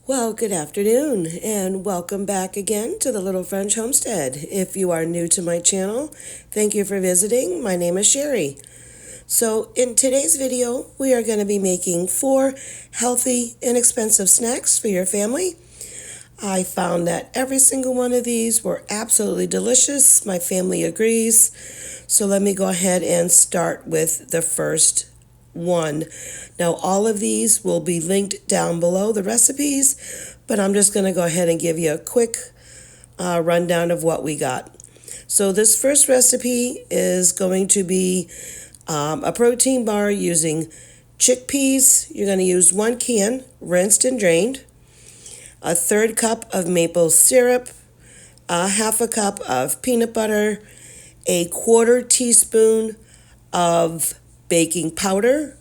Well, good afternoon and welcome back again to the Little French Homestead. If you are new to my channel, thank you for visiting. My name is Sherry. So in today's video, we are going to be making 4 healthy, inexpensive snacks for your family. I found that every single one of these were absolutely delicious. My family agrees. So let me go ahead and start with the first one. Now all of these will be linked down below, the recipes, but I'm just going to go ahead and give you a quick rundown of what we got. So this first recipe is going to be a protein bar using chickpeas. You're going to use 1 can, rinsed and drained, a 1/3 cup of maple syrup, a 1/2 cup of peanut butter, a 1/4 teaspoon of baking powder,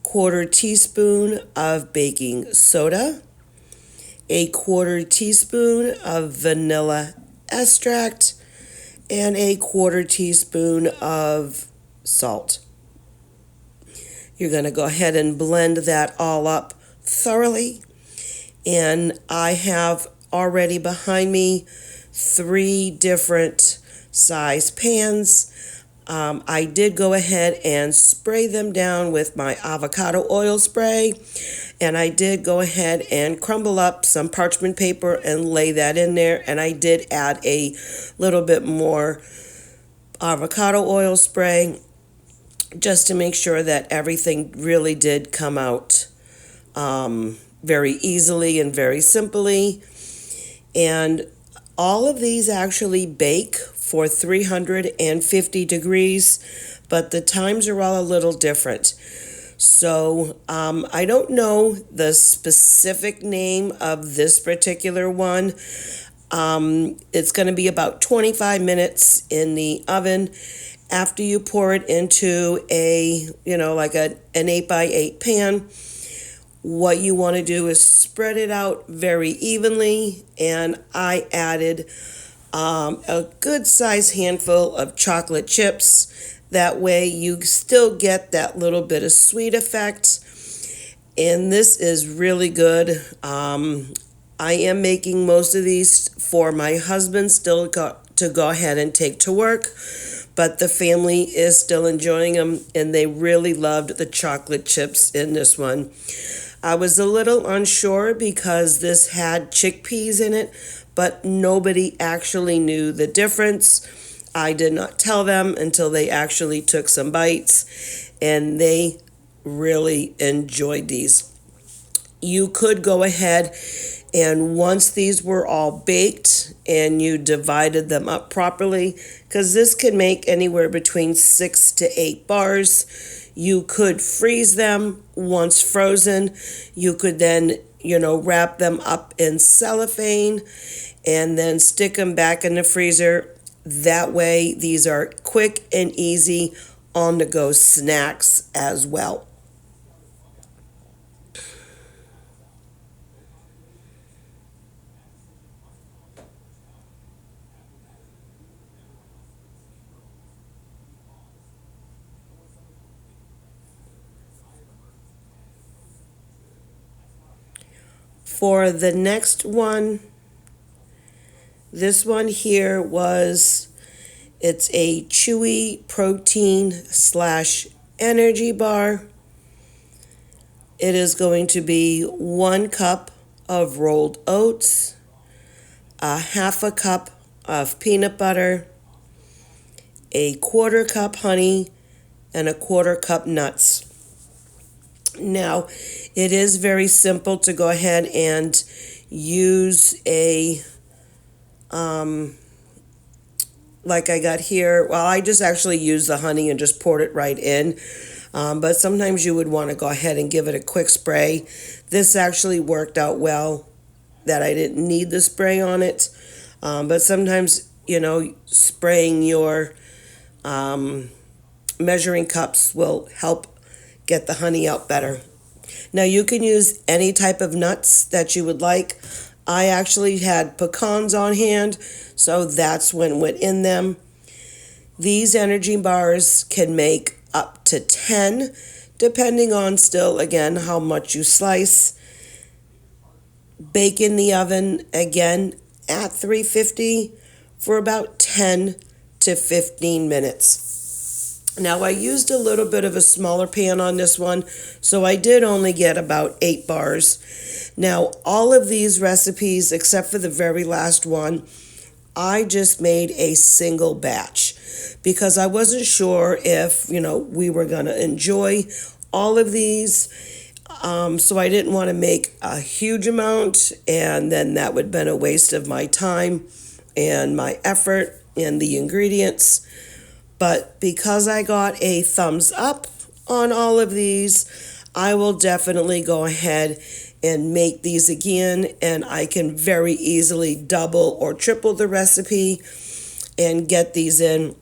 1/4 teaspoon of baking soda, a 1/4 teaspoon of vanilla extract, and a 1/4 teaspoon of salt. You're going to go ahead and blend that all up thoroughly. And I have already behind me 3 different size pans. I did go ahead and spray them down with my avocado oil spray, and I did go ahead and crumble up some parchment paper and lay that in there, and I did add a little bit more avocado oil spray just to make sure that everything really did come out very easily and very simply. And all of these actually bake for 350 degrees, but the times are all a little different. So I don't know the specific name of this particular one. It's going to be about 25 minutes in the oven. After you pour it into like an 8x8 pan, what you want to do is spread it out very evenly, and I added a good size handful of chocolate chips. That way you still get that little bit of sweet effect, and this is really good. I am making most of these for my husband still to go ahead and take to work, but the family is still enjoying them, and they really loved the chocolate chips in this one. I was a little unsure because this had chickpeas in it, but nobody actually knew the difference. I did not tell them until they actually took some bites, and they really enjoyed these. You could go ahead and once these were all baked and you divided them up properly, because this can make anywhere between 6 to 8 bars, you could freeze them. Once frozen, you could then, wrap them up in cellophane and then stick them back in the freezer. That way, these are quick and easy on-the-go snacks as well. For the next one, this one here it's a chewy protein / energy bar. It is going to be 1 cup of rolled oats, a 1/2 cup of peanut butter, a 1/4 cup honey, and a 1/4 cup nuts. Now, it is very simple to go ahead and use like I got here. Well, I just actually used the honey and just poured it right in. But sometimes you would want to go ahead and give it a quick spray. This actually worked out well that I didn't need the spray on it. But sometimes, spraying your measuring cups will help get the honey out better. Now you can use any type of nuts that you would like. I actually had pecans on hand, so that's what went in them. These energy bars can make up to 10, depending on still, again, how much you slice. bake in the oven again at 350 for about 10 to 15 minutes. Now I used a little bit of a smaller pan on this one, so I did only get about 8 bars. Now all of these recipes, except for the very last one, I just made a single batch because I wasn't sure if, we were going to enjoy all of these. So I didn't want to make a huge amount, and then that would have been a waste of my time and my effort and the ingredients. But because I got a thumbs up on all of these, I will definitely go ahead and make these again, and I can very easily double or triple the recipe and get these in.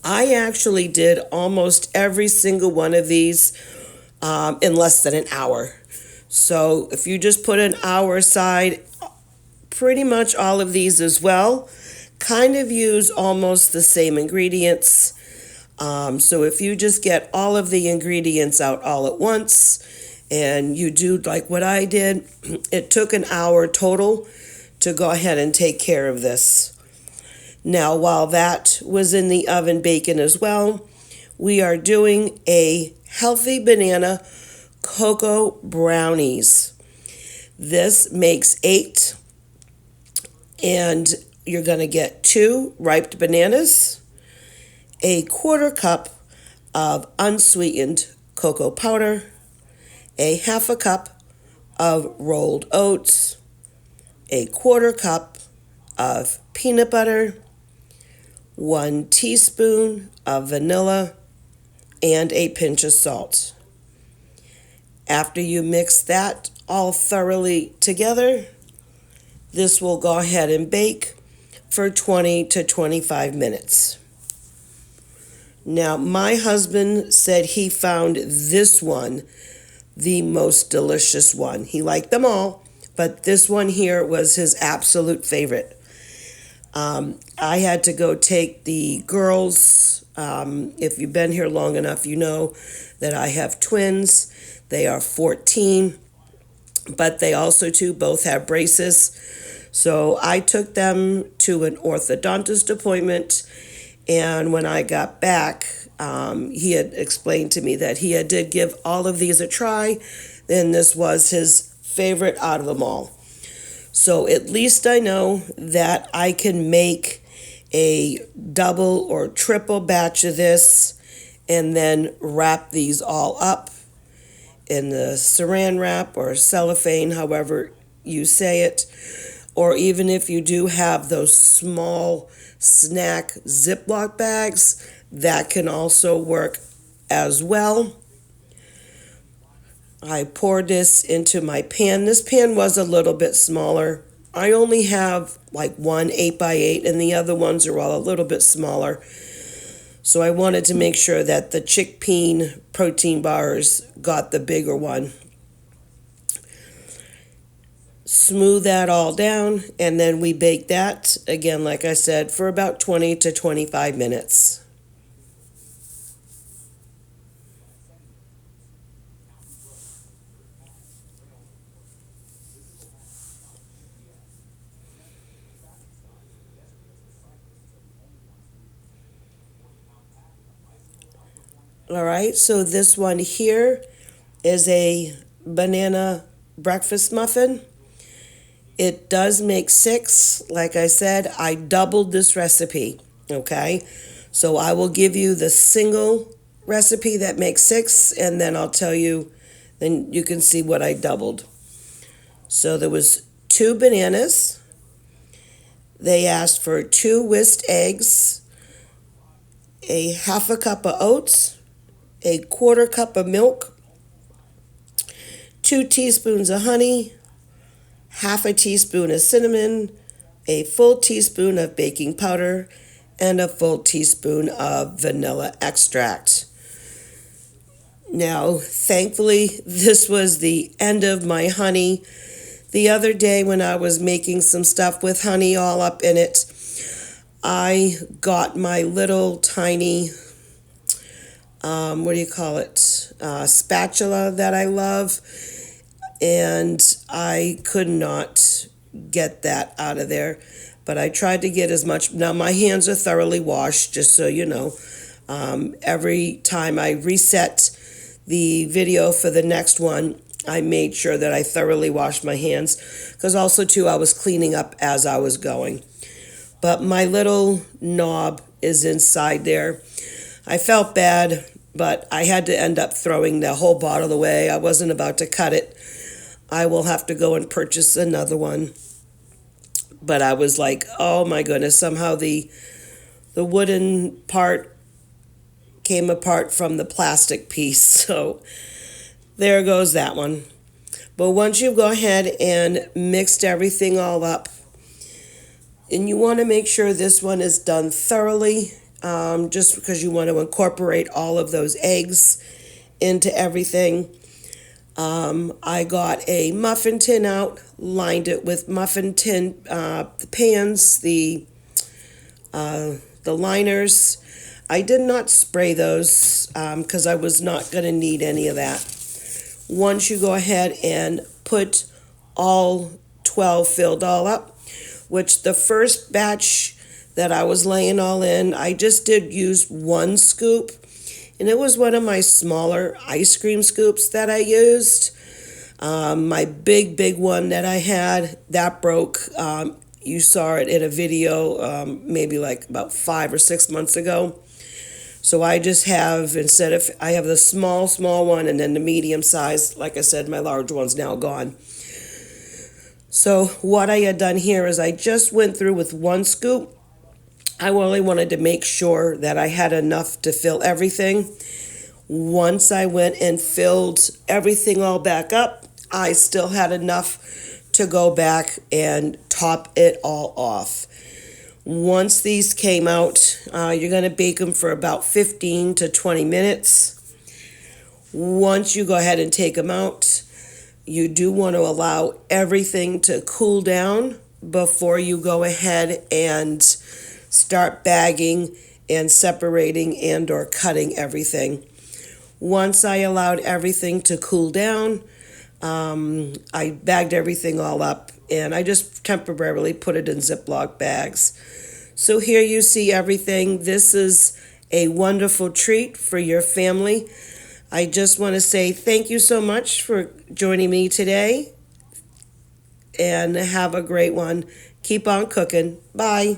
I actually did almost every single one of these in less than an hour. So if you just put an hour aside, pretty much all of these as well kind of use almost the same ingredients. So if you just get all of the ingredients out all at once and you do like what I did, it took an hour total to go ahead and take care of this. Now, while that was in the oven baking as well, we are doing a healthy banana cocoa brownies. This makes 8, and you're going to get 2 ripe bananas, a 1/4 cup of unsweetened cocoa powder, a 1/2 cup of rolled oats, a 1/4 cup of peanut butter, 1 teaspoon of vanilla, and a pinch of salt. After you mix that all thoroughly together, this will go ahead and bake for 20 to 25 minutes. Now, my husband said he found this one the most delicious one. He liked them all, but this one here was his absolute favorite. I had to go take the girls. If you've been here long enough, you know that I have twins. They are 14, but they also too both have braces. So I took them to an orthodontist appointment, and when I got back, he had explained to me that he did give all of these a try, and this was his favorite out of them all. So at least I know that I can make a double or triple batch of this and then wrap these all up in the saran wrap or cellophane, however you say it. Or even if you do have those small snack Ziploc bags, that can also work as well. I poured this into my pan. This pan was a little bit smaller. I only have like one 8x8 and the other ones are all a little bit smaller. So I wanted to make sure that the Chickpeas Protein bars got the bigger one. Smooth that all down, and then we bake that, again, like I said, for about 20 to 25 minutes. All right, so this one here is a banana breakfast muffin. It does make 6. Like I said, I doubled this recipe, okay? So I will give you the single recipe that makes 6, and then I'll tell you, then you can see what I doubled. So there was 2 bananas. They asked for 2 whisked eggs, a 1/2 cup of oats, a 1/4 cup of milk, 2 teaspoons of honey, 1/2 teaspoon of cinnamon, a full teaspoon of baking powder, and a full teaspoon of vanilla extract. Now, thankfully, this was the end of my honey. The other day when I was making some stuff with honey all up in it, I got my little tiny, spatula that I love, and I could not get that out of there, but I tried to get as much. Now my hands are thoroughly washed, just so you know. Every time I reset the video for the next one, I made sure that I thoroughly washed my hands, because also too I was cleaning up as I was going. But my little knob is inside there. I felt bad, but I had to end up throwing the whole bottle away. I wasn't about to cut it. I will have to go and purchase another one. But I was like, oh my goodness, somehow the wooden part came apart from the plastic piece. So there goes that one. But once you go ahead and mixed everything all up, and you want to make sure this one is done thoroughly, just because you want to incorporate all of those eggs into everything. I got a muffin tin out, lined it with muffin tin the pans, the liners. I did not spray those because I was not going to need any of that. Once you go ahead and put all 12 filled all up, which the first batch that I was laying all in, I just did use one scoop, and it was one of my smaller ice cream scoops that I used. My big one that I had, that broke. You saw it in a video maybe like about 5 or 6 months ago. So I just have, I have the small one and then the medium size. Like I said, my large one's now gone. So what I had done here is I just went through with one scoop. I only wanted to make sure that I had enough to fill everything. Once I went and filled everything all back up, I still had enough to go back and top it all off. Once these came out, you're going to bake them for about 15 to 20 minutes. Once you go ahead and take them out, you do want to allow everything to cool down before you go ahead and start bagging and separating and or cutting everything. Once I allowed everything to cool down, I bagged everything all up and I just temporarily put it in Ziploc bags. So here you see everything. This is a wonderful treat for your family. I just want to say thank you so much for joining me today, and have a great one. Keep on cooking. Bye.